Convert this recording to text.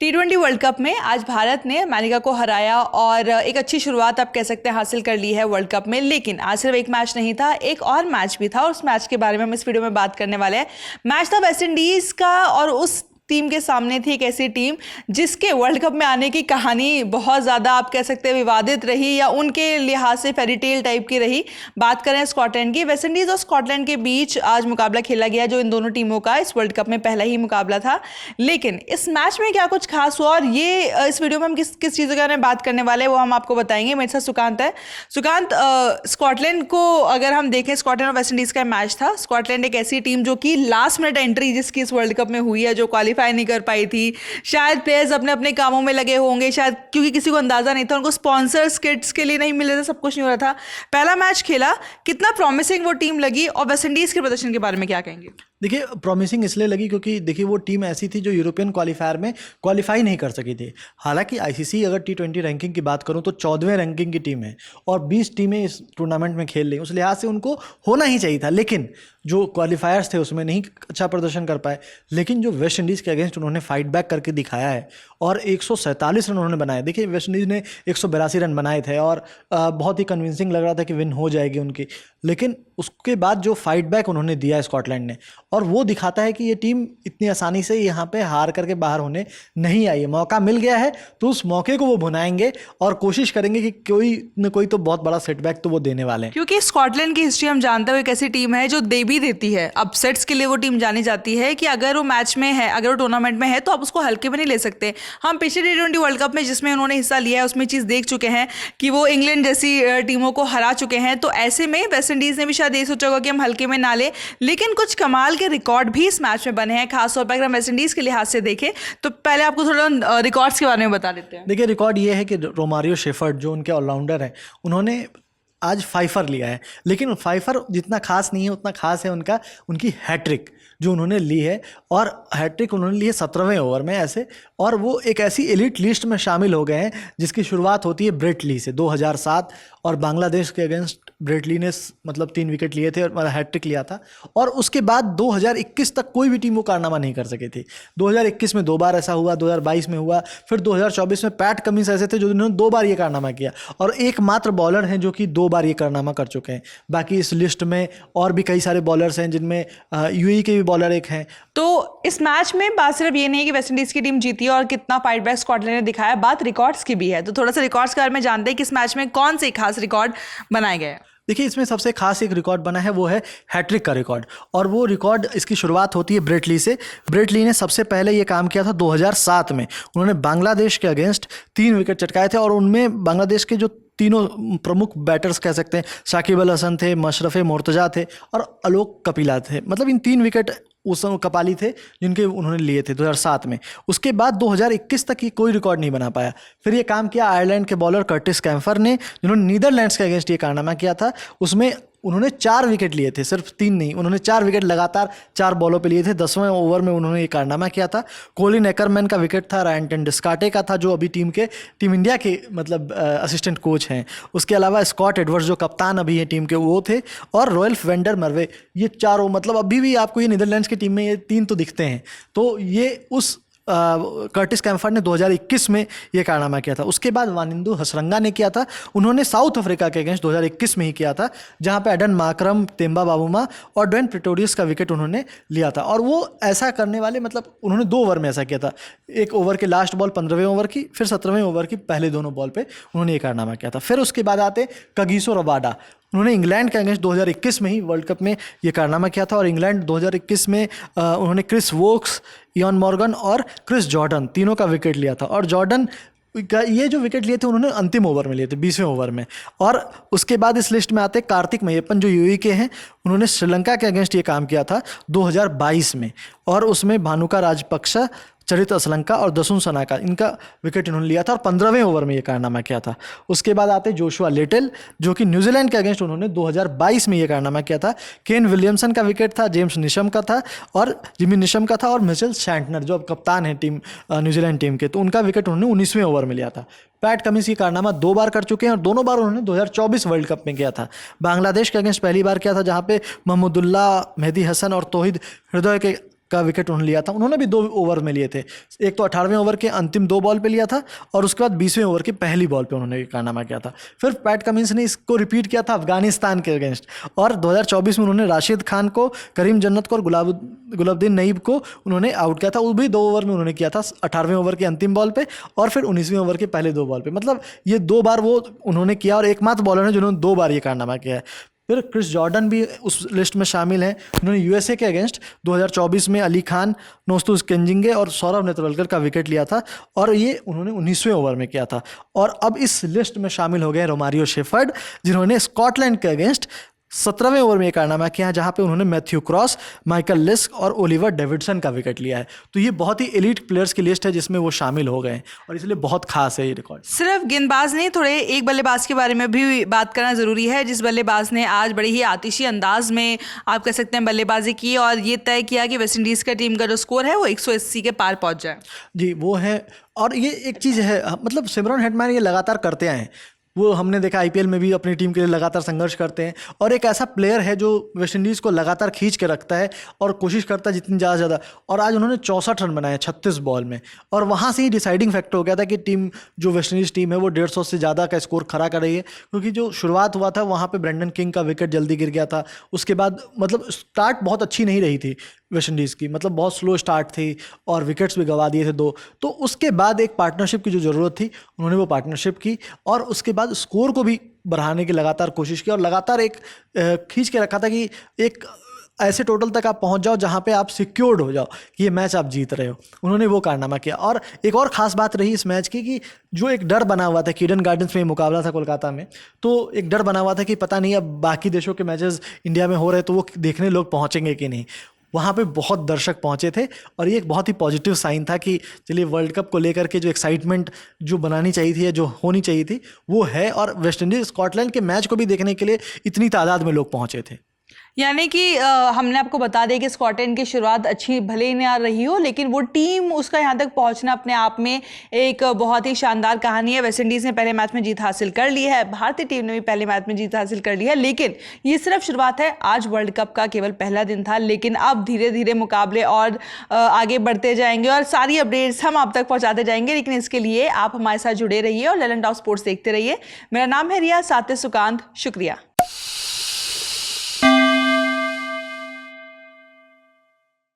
T20 world cup में आज भारत ने अमेरिका को हराया और एक अच्छी शुरुआत आप कह सकते हैं हासिल कर ली है वर्ल्ड कप में। लेकिन आज सिर्फ एक मैच नहीं था, एक और मैच भी था और उस मैच के बारे में हम इस वीडियो में बात करने वाले हैं। मैच था वेस्ट इंडीज का और उस टीम के सामने थी एक ऐसी टीम जिसके वर्ल्ड कप में आने की कहानी बहुत ज़्यादा आप कह सकते हैं विवादित रही या उनके लिहाज से फेरी टेल टाइप की रही। बात करें स्कॉटलैंड की, वेस्ट इंडीज़ और स्कॉटलैंड के बीच आज मुकाबला खेला गया जो इन दोनों टीमों का इस वर्ल्ड कप में पहला ही मुकाबला था। लेकिन इस मैच में क्या कुछ खास हुआ और ये इस वीडियो में हम किस किस चीज़ों के बारे में बात करने वाले हैं वो हम आपको बताएंगे। मेरे साथ सुकांत है। सुकांत, स्कॉटलैंड को अगर हम देखें, स्कॉटलैंड और वेस्ट इंडीज़ का मैच था। स्कॉटलैंड एक ऐसी टीम जो कि लास्ट मिनट एंट्री जिसकी इस वर्ल्ड कप में हुई है, जो क्वालिफाई नहीं कर पाई थी। शायद प्लेयर्स अपने अपने कामों में लगे होंगे, शायद क्योंकि किसी को अंदाजा नहीं था, उनको स्पॉन्सर्स किट्स के लिए नहीं मिल रहे थे, सब कुछ नहीं हो रहा था। पहला मैच खेला, कितना प्रॉमिसिंग वो टीम लगी और वेस्ट इंडीज के प्रदर्शन के बारे में क्या कहेंगे? देखिए, प्रॉमिसिंग इसलिए लगी क्योंकि देखिए वो टीम ऐसी थी जो यूरोपियन क्वालिफायर में क्वालिफाई नहीं कर सकी थी। हालांकि आईसीसी अगर T20 रैंकिंग की बात करूं तो 14वें रैंकिंग की टीम है और 20 टीमें इस टूर्नामेंट में खेल रही, उस लिहाज से उनको होना ही चाहिए था। लेकिन जो क्वालिफायर्स थे उसमें नहीं अच्छा प्रदर्शन कर पाए। लेकिन जो वेस्ट इंडीज़ के अगेंस्ट उन्होंने फाइट बैक करके दिखाया है और 147 रन उन्होंने बनाए। देखिए, वेस्ट इंडीज़ ने 182 रन बनाए थे और बहुत ही कन्विंसिंग लग रहा था कि विन हो जाएगी उनकी। लेकिन उसके बाद जो फाइट बैक उन्होंने दिया स्कॉटलैंड ने, और वो दिखाता है कि ये टीम इतनी आसानी से यहाँ पे हार करके बाहर होने नहीं आई है। मौका मिल गया है तो उस मौके को वो भुनाएंगे और कोशिश करेंगे कि कोई न कोई तो बहुत बड़ा सेटबैक तो वो देने वाले हैं। क्योंकि स्कॉटलैंड की हिस्ट्री हम जानते हैं, एक ऐसी टीम है जो दे भी देती है अपसेट्स के लिए। वो टीम जानी जाती है कि अगर वो मैच में है, अगर वो टूर्नामेंट में है तो आप उसको हल्के में नहीं ले सकते। हम पिछले T20 वर्ल्ड कप में जिसमें उन्होंने हिस्सा लिया है उसमें चीज़ देख चुके हैं कि वो इंग्लैंड जैसी टीमों को हरा चुके हैं। तो ऐसे में वेस्ट इंडीज़ ने भी शायद ये सोचा होगा कि हम हल्के में ना ले। लेकिन कुछ कमाल के रिकॉर्ड भी इस मैच में बने हैं, खासतौर पर अगर हम वेस्ट इंडीज़ के लिहाज से देखें तो पहले आपको थोड़ा रिकॉर्ड्स के बारे में बता देते हैं। देखिए, रिकॉर्ड ये है कि रोमारियो शेफर्ड जो उनके ऑलराउंडर हैं, उन्होंने आज फाइफर लिया है। लेकिन फाइफर जितना खास नहीं है, उतना खास है उनकी हैट्रिक जो उन्होंने ली है। और हैट्रिक उन्होंने ली है 17वें ओवर में ऐसे, और वो एक ऐसी एलिट लिस्ट में शामिल हो गए हैं जिसकी शुरुआत होती है ब्रेट ली से 2007। और बांग्लादेश के अगेंस्ट ब्रेट ली ने मतलब 3 विकेट लिए थे और हैट्रिक लिया था। और उसके बाद 2021 तक कोई भी टीम वो कारनामा नहीं कर सकी थी। 2021 में 2 बार ऐसा हुआ, 2022 में हुआ, फिर 2024 में पैट कमिंस ऐसे थे जो उन्होंने 2 बार ये कारनामा किया। और एकमात्र बॉलर हैं जो कि 2 बार ये कारनामा कर चुके हैं। बाकी इस लिस्ट में और भी कई सारे बॉलर्स हैं जिनमें यूएई के भी बॉलर एक हैं। तो इस मैच में बात सिर्फ ये नहीं कि वेस्ट इंडीज की टीम जीती और कितना फाइट बैक स्कॉटलैंड ने दिखाया, बात रिकॉर्ड्स की भी है। तो थोड़ा सा रिकॉर्ड्स के बारे में जानते हैं कि इस मैच में कौन से खास रिकॉर्ड बनाए गए। देखिए, इसमें सबसे खास एक रिकॉर्ड बना है, वो है हैट्रिक का रिकॉर्ड। और वो रिकॉर्ड, इसकी शुरुआत होती है ब्रेट ली से। ब्रेट ली ने सबसे पहले ये काम किया था 2007 में। उन्होंने बांग्लादेश के अगेंस्ट 3 विकेट चटकाए थे और उनमें बांग्लादेश के जो तीनों प्रमुख बैटर्स कह सकते हैं, शाकिब अल हसन थे, मशरफ़े मुर्तज़ा थे और आलोक कपिला थे। मतलब इन 3 विकेट उस समय कपाली थे जिनके उन्होंने लिए थे 2007 में। उसके बाद 2021 तक ये कोई रिकॉर्ड नहीं बना पाया। फिर ये काम किया आयरलैंड के बॉलर कर्टिस कैम्फर ने, जिन्होंने नीदरलैंड्स के अगेंस्ट ये कारनामा किया था। उसमें उन्होंने 4 विकेट लिए थे, सिर्फ 3 नहीं, उन्होंने 4 विकेट लगातार 4 बॉलों पे लिए थे। 10वें ओवर में उन्होंने ये कारनामा किया था। कोलिन एकरमैन का विकेट था, रायन टेंडुस्काटे का था जो अभी टीम इंडिया के मतलब असिस्टेंट कोच हैं। उसके अलावा स्कॉट एडवर्ड्स जो कप्तान अभी हैं टीम के, वो थे, और रॉयल्फ वेंडर मर्वे। ये चारों मतलब अभी भी आपको ये नीदरलैंड्स की टीम में ये 3 तो दिखते हैं। तो ये उस कर्टिस कैम्फर ने 2021 में ये कारनामा किया था। उसके बाद वानिंदु हसरंगा ने किया था, उन्होंने साउथ अफ्रीका के अगेंस्ट 2021 में ही किया था, जहां पे एडन माकरम, तेम्बा बाबूमा और ड्वेन प्रिटोरियस का विकेट उन्होंने लिया था। और वो ऐसा करने वाले मतलब उन्होंने 2 ओवर में ऐसा किया था। एक ओवर के लास्ट बॉल 15वें ओवर की, फिर 17वें ओवर की पहले दोनों बॉल पे उन्होंने ये कारनामा किया था। फिर उसके बाद आते कगिसो रबाडा, उन्होंने इंग्लैंड के अगेंस्ट 2021 में ही वर्ल्ड कप में ये कारनामा किया था। और इंग्लैंड 2021 में उन्होंने क्रिस वोक्स, इयान मॉर्गन और क्रिस जॉर्डन तीनों का विकेट लिया था। और जॉर्डन का ये जो विकेट लिए थे उन्होंने अंतिम ओवर में लिए थे, 20वें ओवर में। और उसके बाद इस लिस्ट में आते कार्तिक मय्यप्पन जो यूएई के हैं, उन्होंने श्रीलंका के अगेंस्ट ये काम किया था 2022 में। और उसमें भानुका राजपक्षा, चरित असलंका और दसुन सनाका, इनका विकेट इन्होंने लिया था और 15वें ओवर में ये कारनामा किया था। उसके बाद आते जोशुआ लिटिल जो कि न्यूजीलैंड के अगेंस्ट उन्होंने 2022 में ये कारनामा किया था। केन विलियमसन का विकेट था, जेम्स निशम का था और जिमी निशम का था, और मिचेल सैंटनर जो अब कप्तान है टीम न्यूजीलैंड टीम के, तो उनका विकेट उन्होंने 19वें ओवर में लिया था। पैट कमिंस ये कारनामा 2 बार कर चुके हैं और दोनों बार उन्होंने 2024 वर्ल्ड कप में किया था। बांग्लादेश के अगेंस्ट पहली बार किया था जहाँ पे महमूदुल्लाह, मेहदी हसन और तौहीद हृदय के का विकेट उन्होंने लिया था। उन्होंने भी 2 ओवर में लिए थे, एक तो 18वें ओवर के अंतिम 2 बॉल पे लिया था और उसके बाद 20वें ओवर की पहली बॉल पे उन्होंने ये कारनामा किया था। फिर पैट कमिंस ने इसको रिपीट किया था अफगानिस्तान के अगेंस्ट, और 2024 में उन्होंने राशिद खान को, करीम जन्नत को और गुलाबुद्दीन नईब को उन्होंने आउट किया था। वो भी 2 ओवर में उन्होंने किया था, 18वें ओवर की अंतिम बॉल पे और फिर 19वें ओवर के पहले 2 बॉल पे। मतलब ये 2 बार वो उन्होंने किया और एकमात्र बॉलर है जिन्होंने 2 बार ये कारनामा किया है। फिर क्रिस जॉर्डन भी उस लिस्ट में शामिल हैं। उन्होंने यूएसए के अगेंस्ट 2024 में अली खान, नोस्तुज केंजिंगे और सौरभ नेत्रवलकर का विकेट लिया था और ये उन्होंने 19वें ओवर में किया था। और अब इस लिस्ट में शामिल हो गए रोमारियो शेफर्ड, जिन्होंने स्कॉटलैंड के अगेंस्ट 17वें ओवर में ये कारनामा किया, जहां पे उन्होंने मैथ्यू क्रॉस, माइकल लिस्क और ओलिवर डेविडसन का विकेट लिया है। तो ये बहुत ही एलीट प्लेयर्स की लिस्ट है जिसमें वो शामिल हो गए हैं और इसलिए बहुत खास है ये रिकॉर्ड। सिर्फ गेंदबाज नहीं, थोड़े एक बल्लेबाज के बारे में भी बात करना ज़रूरी है, जिस बल्लेबाज ने आज बड़ी ही आतिशी अंदाज में आप कह सकते हैं बल्लेबाजी की और ये तय किया कि वेस्ट इंडीज़ का टीम का जो स्कोर है वो 180 के पार पहुंच जाए। जी वो है, और ये एक चीज़ है, मतलब सिमरन हेटमायर ये लगातार करते आए हैं। वो हमने देखा आईपीएल में भी अपनी टीम के लिए लगातार संघर्ष करते हैं और एक ऐसा प्लेयर है जो वेस्ट इंडीज़ को लगातार खींच के रखता है और कोशिश करता है जितनी ज़्यादा। और आज उन्होंने 64 रन बनाए 36 बॉल में, और वहाँ से ही डिसाइडिंग फैक्टर हो गया था कि टीम, जो वेस्ट इंडीज़ टीम है वो 150 से ज़्यादा का स्कोर खड़ा कर रही है, क्योंकि जो शुरुआत हुआ था वहाँ पर ब्रेंडन किंग का विकेट जल्दी गिर गया था। उसके बाद मतलब स्टार्ट बहुत अच्छी नहीं रही थी वेस्ट इंडीज़ की, मतलब बहुत स्लो स्टार्ट थी और विकेट्स भी गंवा दिए थे 2। तो उसके बाद एक पार्टनरशिप की जो ज़रूरत थी उन्होंने वो पार्टनरशिप की और उसके बाद स्कोर को भी बढ़ाने की लगातार कोशिश की और लगातार एक खींच के रखा था कि एक ऐसे टोटल तक आप पहुंच जाओ जहां पे आप सिक्योर्ड हो जाओ कि ये मैच आप जीत रहे हो। उन्होंने वो कारनामा किया। और एक और ख़ास बात रही इस मैच की कि जो एक डर बना हुआ था, ईडन गार्डन्स में मुकाबला था कोलकाता में, तो एक डर बना हुआ था कि पता नहीं अब बाकी देशों के मैचेस इंडिया में हो रहे तो वो देखने लोग पहुँचेंगे कि नहीं। वहाँ पे बहुत दर्शक पहुँचे थे और ये एक बहुत ही पॉजिटिव साइन था कि चलिए वर्ल्ड कप को लेकर के जो एक्साइटमेंट जो बनानी चाहिए थी या जो होनी चाहिए थी वो है, और वेस्ट इंडीज़ स्कॉटलैंड के मैच को भी देखने के लिए इतनी तादाद में लोग पहुँचे थे। यानी कि हमने आपको बता दें कि स्कॉटलैंड की शुरुआत अच्छी भले ही ना रही हो, लेकिन वो टीम, उसका यहाँ तक पहुँचना अपने आप में एक बहुत ही शानदार कहानी है। वेस्ट इंडीज़ ने पहले मैच में जीत हासिल कर ली है, भारतीय टीम ने भी पहले मैच में जीत हासिल कर ली है, लेकिन ये सिर्फ शुरुआत है। आज वर्ल्ड कप का केवल पहला दिन था, लेकिन अब धीरे धीरे मुकाबले और आगे बढ़ते जाएंगे और सारी अपडेट्स हम आप तक पहुँचाते जाएंगे। लेकिन इसके लिए आप हमारे साथ जुड़े रहिए और ललन टॉप स्पोर्ट्स देखते रहिए। मेरा नाम है रिया, साथ सुकांत, शुक्रिया।